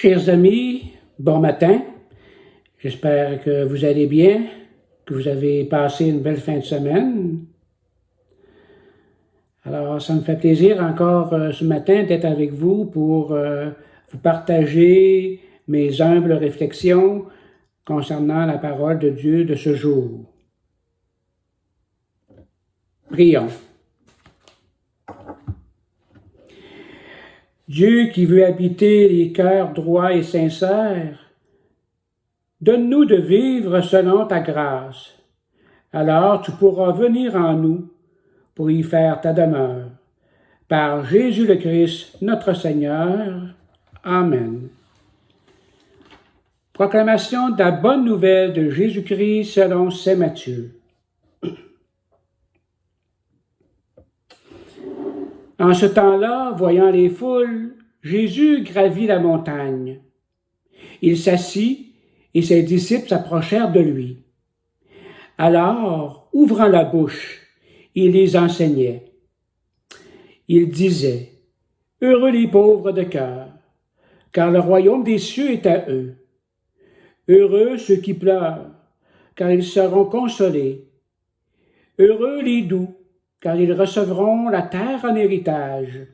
Chers amis, bon matin. J'espère que vous allez bien, que vous avez passé une belle fin de semaine. Alors, ça me fait plaisir encore ce matin d'être avec vous pour vous partager mes humbles réflexions concernant la parole de Dieu de ce jour. Prions. Dieu qui veut habiter les cœurs droits et sincères, donne-nous de vivre selon ta grâce. Alors tu pourras venir en nous pour y faire ta demeure. Par Jésus le Christ, notre Seigneur. Amen. Proclamation de la bonne nouvelle de Jésus-Christ selon saint Matthieu. En ce temps-là, voyant les foules, Jésus gravit la montagne. Il s'assit et ses disciples s'approchèrent de lui. Alors, ouvrant la bouche, il les enseignait. Il disait, « Heureux les pauvres de cœur, car le royaume des cieux est à eux. Heureux ceux qui pleurent, car ils seront consolés. Heureux les doux, car ils recevront la terre en héritage.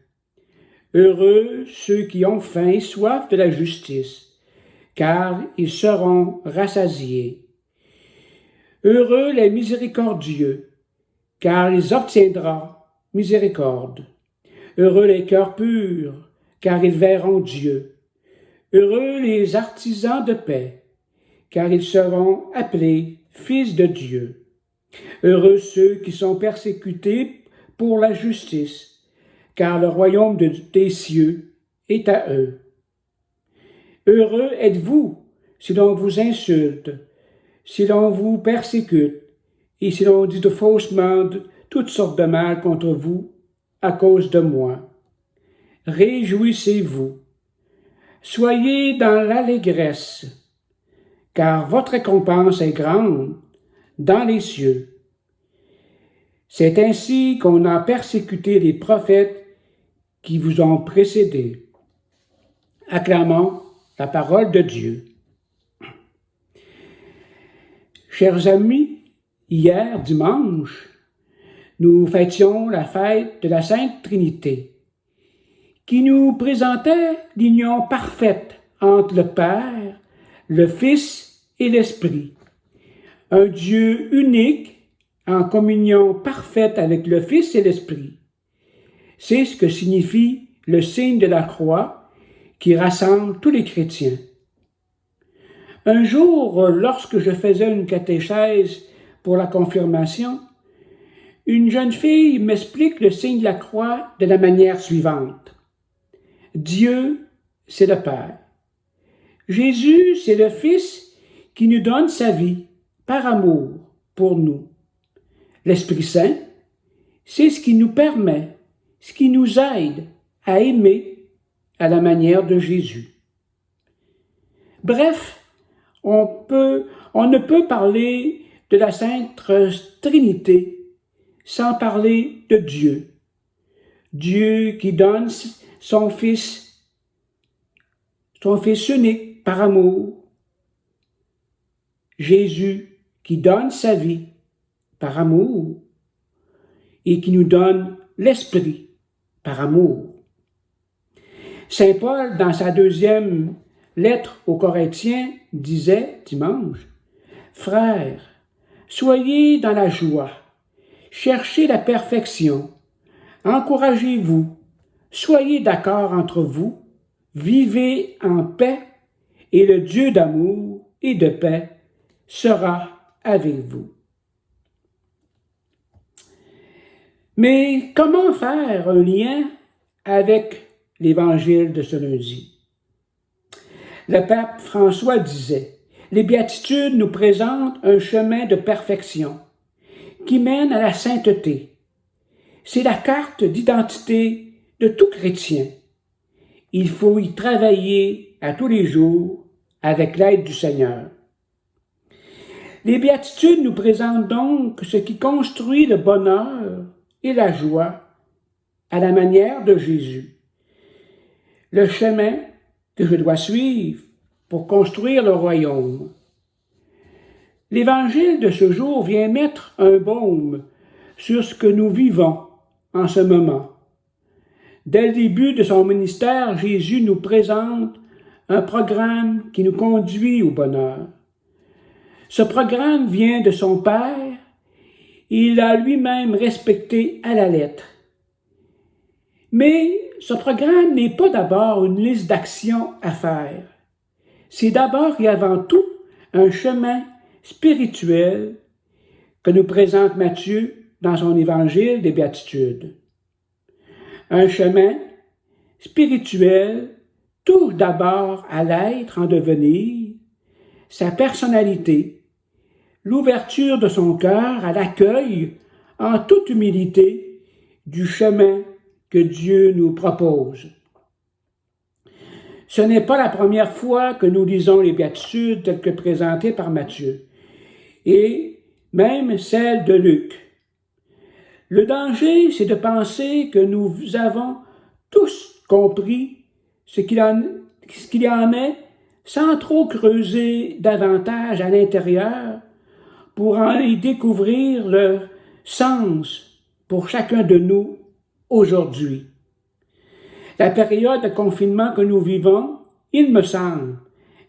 Heureux ceux qui ont faim et soif de la justice, car ils seront rassasiés. Heureux les miséricordieux, car ils obtiendront miséricorde. Heureux les cœurs purs, car ils verront Dieu. Heureux les artisans de paix, car ils seront appelés fils de Dieu. Heureux ceux qui sont persécutés pour la justice, car le royaume des cieux est à eux. Heureux êtes-vous si l'on vous insulte, si l'on vous persécute, et si l'on dit faussement toutes sortes de mal contre vous à cause de moi. Réjouissez-vous, soyez dans l'allégresse, car votre récompense est grande dans les cieux. C'est ainsi qu'on a persécuté les prophètes qui vous ont précédés. Acclamons la parole de Dieu. Chers amis, hier, dimanche, nous fêtions la fête de la Sainte Trinité, qui nous présentait l'union parfaite entre le Père, le Fils et l'Esprit. Un Dieu unique en communion parfaite avec le Fils et l'Esprit. C'est ce que signifie le signe de la croix qui rassemble tous les chrétiens. Un jour, lorsque je faisais une catéchèse pour la confirmation, une jeune fille m'explique le signe de la croix de la manière suivante. Dieu, c'est le Père. Jésus, c'est le Fils qui nous donne sa vie par amour pour nous. L'Esprit Saint, c'est ce qui nous permet, ce qui nous aide à aimer à la manière de Jésus. Bref, on ne peut parler de la Sainte Trinité sans parler de Dieu. Dieu qui donne son Fils unique par amour. Jésus qui donne sa vie par amour et qui nous donne l'Esprit par amour. Saint Paul, dans sa deuxième lettre aux Corinthiens, disait dimanche, « Frères, soyez dans la joie, cherchez la perfection, encouragez-vous, soyez d'accord entre vous, vivez en paix, et le Dieu d'amour et de paix sera avec vous. » Mais comment faire un lien avec l'Évangile de ce lundi? Le pape François disait, « Les béatitudes nous présentent un chemin de perfection qui mène à la sainteté. C'est la carte d'identité de tout chrétien. Il faut y travailler à tous les jours avec l'aide du Seigneur. » Les béatitudes nous présentent donc ce qui construit le bonheur et la joie à la manière de Jésus. Le chemin que je dois suivre pour construire le royaume. L'Évangile de ce jour vient mettre un baume sur ce que nous vivons en ce moment. Dès le début de son ministère, Jésus nous présente un programme qui nous conduit au bonheur. Ce programme vient de son Père et il l'a lui-même respecté à la lettre. Mais ce programme n'est pas d'abord une liste d'actions à faire. C'est d'abord et avant tout un chemin spirituel que nous présente Matthieu dans son évangile des Béatitudes. Un chemin spirituel touche d'abord à l'être en devenir, sa personnalité, l'ouverture de son cœur à l'accueil en toute humilité du chemin que Dieu nous propose. Ce n'est pas la première fois que nous lisons les Béatitudes telles que présentées par Matthieu, et même celle de Luc. Le danger, c'est de penser que nous avons tous compris ce qu'il y en est sans trop creuser davantage à l'intérieur pour en y découvrir leur sens pour chacun de nous aujourd'hui. La période de confinement que nous vivons, il me semble,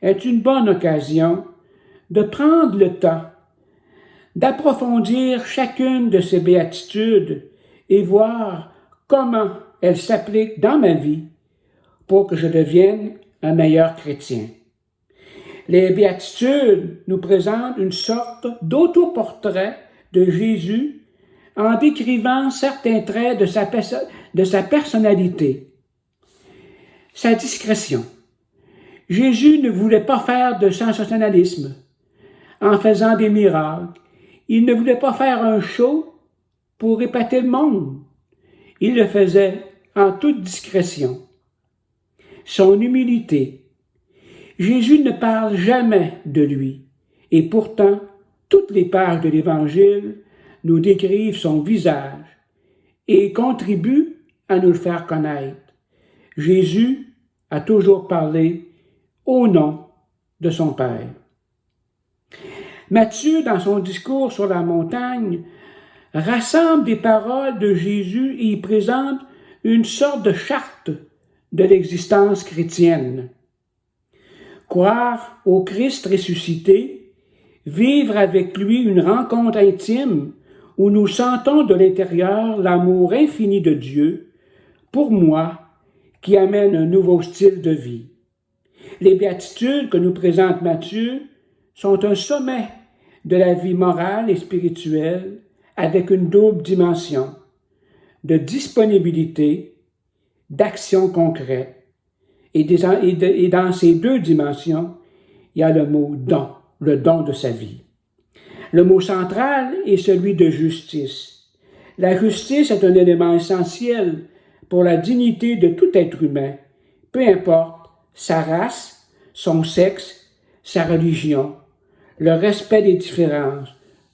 est une bonne occasion de prendre le temps d'approfondir chacune de ces béatitudes et voir comment elles s'appliquent dans ma vie pour que je devienne un meilleur chrétien. Les béatitudes nous présentent une sorte d'autoportrait de Jésus en décrivant certains traits de sa personnalité. Sa discrétion. Jésus ne voulait pas faire de sensationnalisme en faisant des miracles. Il ne voulait pas faire un show pour épater le monde. Il le faisait en toute discrétion. Son humilité. Jésus ne parle jamais de lui, et pourtant, toutes les pages de l'Évangile nous décrivent son visage et contribuent à nous le faire connaître. Jésus a toujours parlé au nom de son Père. Matthieu, dans son discours sur la montagne, rassemble des paroles de Jésus et y présente une sorte de charte de l'existence chrétienne. Croire au Christ ressuscité, vivre avec lui une rencontre intime où nous sentons de l'intérieur l'amour infini de Dieu, pour moi, qui amène un nouveau style de vie. Les béatitudes que nous présente Matthieu sont un sommet de la vie morale et spirituelle avec une double dimension de disponibilité, d'action concrète. Et dans ces deux dimensions, il y a le mot « don », le don de sa vie. Le mot central est celui de justice. La justice est un élément essentiel pour la dignité de tout être humain, peu importe sa race, son sexe, sa religion, le respect des différences.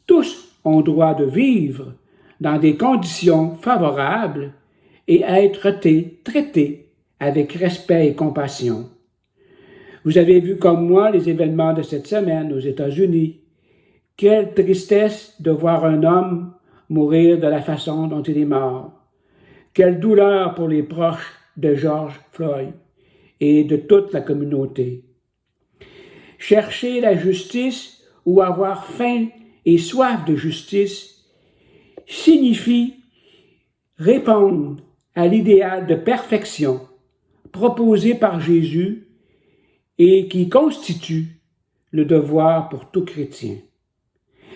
Tous ont droit de vivre dans des conditions favorables et être traités avec respect et compassion. Vous avez vu comme moi les événements de cette semaine aux États-Unis. Quelle tristesse de voir un homme mourir de la façon dont il est mort. Quelle douleur pour les proches de George Floyd et de toute la communauté. Chercher la justice ou avoir faim et soif de justice signifie répondre à l'idéal de perfection proposé par Jésus et qui constitue le devoir pour tout chrétien.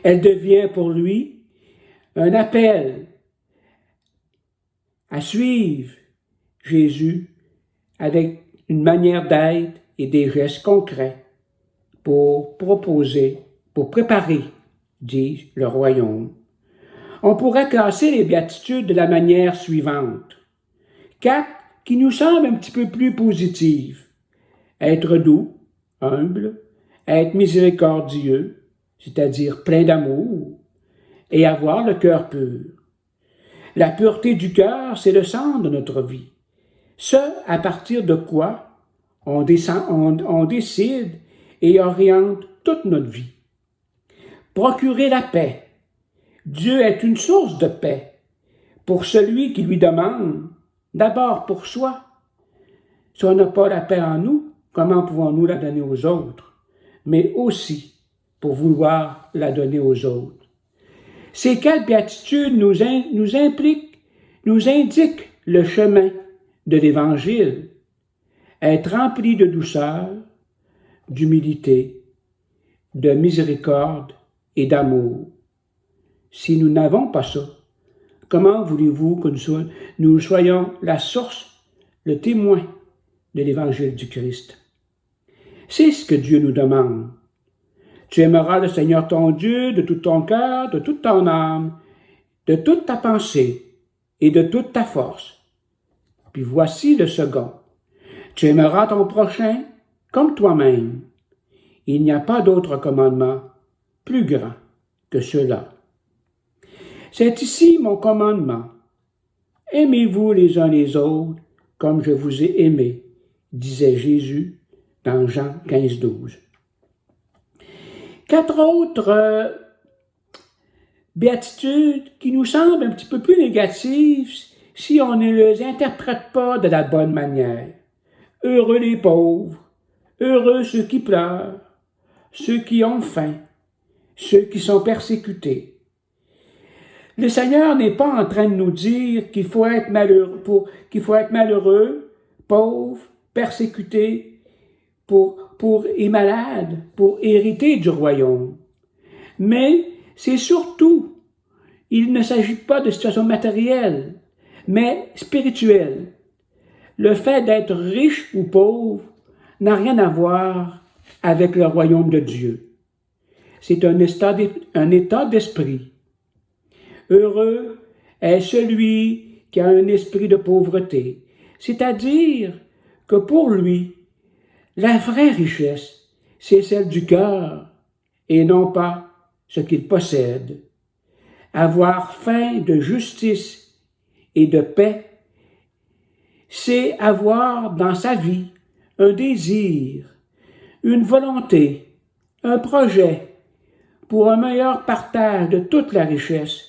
Elle devient pour lui un appel à suivre Jésus avec une manière d'être et des gestes concrets pour préparer, dis-je, le royaume. On pourrait classer les béatitudes de la manière suivante. 4 qui nous semblent un petit peu plus positives. Être doux, humble, être miséricordieux, c'est-à-dire plein d'amour, et avoir le cœur pur. La pureté du cœur, c'est le centre de notre vie. Ce à partir de quoi on décide et oriente toute notre vie. Procurer la paix. Dieu est une source de paix pour celui qui lui demande, d'abord pour soi. Si on n'a pas la paix en nous, comment pouvons-nous la donner aux autres? Mais aussi pour vouloir la donner aux autres. Ces 4 béatitudes nous indiquent le chemin de l'Évangile. Être rempli de douceur, d'humilité, de miséricorde et d'amour. Si nous n'avons pas ça, comment voulez-vous que nous soyons la source, le témoin de l'Évangile du Christ? C'est ce que Dieu nous demande. Tu aimeras le Seigneur ton Dieu de tout ton cœur, de toute ton âme, de toute ta pensée et de toute ta force. Puis voici le second. Tu aimeras ton prochain comme toi-même. Il n'y a pas d'autre commandement plus grand que cela. C'est ici mon commandement. Aimez-vous les uns les autres comme je vous ai aimés, disait Jésus dans Jean 15, 12. 4 autres béatitudes qui nous semblent un petit peu plus négatives si on ne les interprète pas de la bonne manière. Heureux les pauvres, heureux ceux qui pleurent, ceux qui ont faim, ceux qui sont persécutés. Le Seigneur n'est pas en train de nous dire qu'il faut être malheureux, pauvre, persécuté et malade pour hériter du royaume. Mais c'est surtout, il ne s'agit pas de situation matérielle, mais spirituelle. Le fait d'être riche ou pauvre n'a rien à voir avec le royaume de Dieu. C'est un état d'esprit. Heureux est celui qui a un esprit de pauvreté, c'est-à-dire que pour lui, la vraie richesse, c'est celle du cœur et non pas ce qu'il possède. Avoir faim de justice et de paix, c'est avoir dans sa vie un désir, une volonté, un projet pour un meilleur partage de toute la richesse,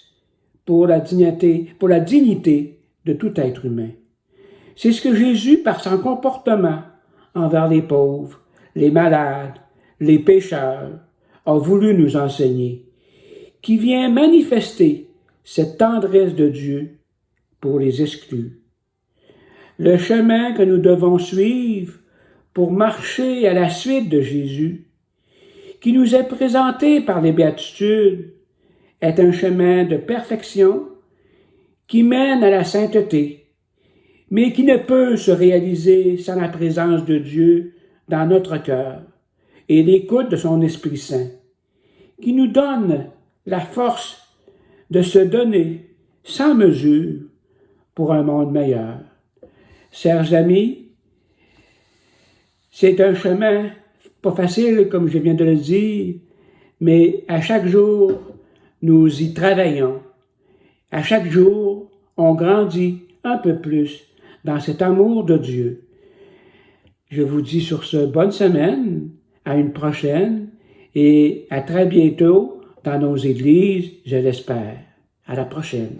pour la dignité de tout être humain. C'est ce que Jésus, par son comportement envers les pauvres, les malades, les pécheurs, a voulu nous enseigner, qui vient manifester cette tendresse de Dieu pour les exclus. Le chemin que nous devons suivre pour marcher à la suite de Jésus, qui nous est présenté par les béatitudes, est un chemin de perfection qui mène à la sainteté, mais qui ne peut se réaliser sans la présence de Dieu dans notre cœur et l'écoute de son Esprit Saint, qui nous donne la force de se donner sans mesure pour un monde meilleur. Chers amis, c'est un chemin pas facile, comme je viens de le dire, mais à chaque jour, nous y travaillons. À chaque jour, on grandit un peu plus dans cet amour de Dieu. Je vous dis sur ce, bonne semaine, à une prochaine, et à très bientôt dans nos églises, je l'espère. À la prochaine.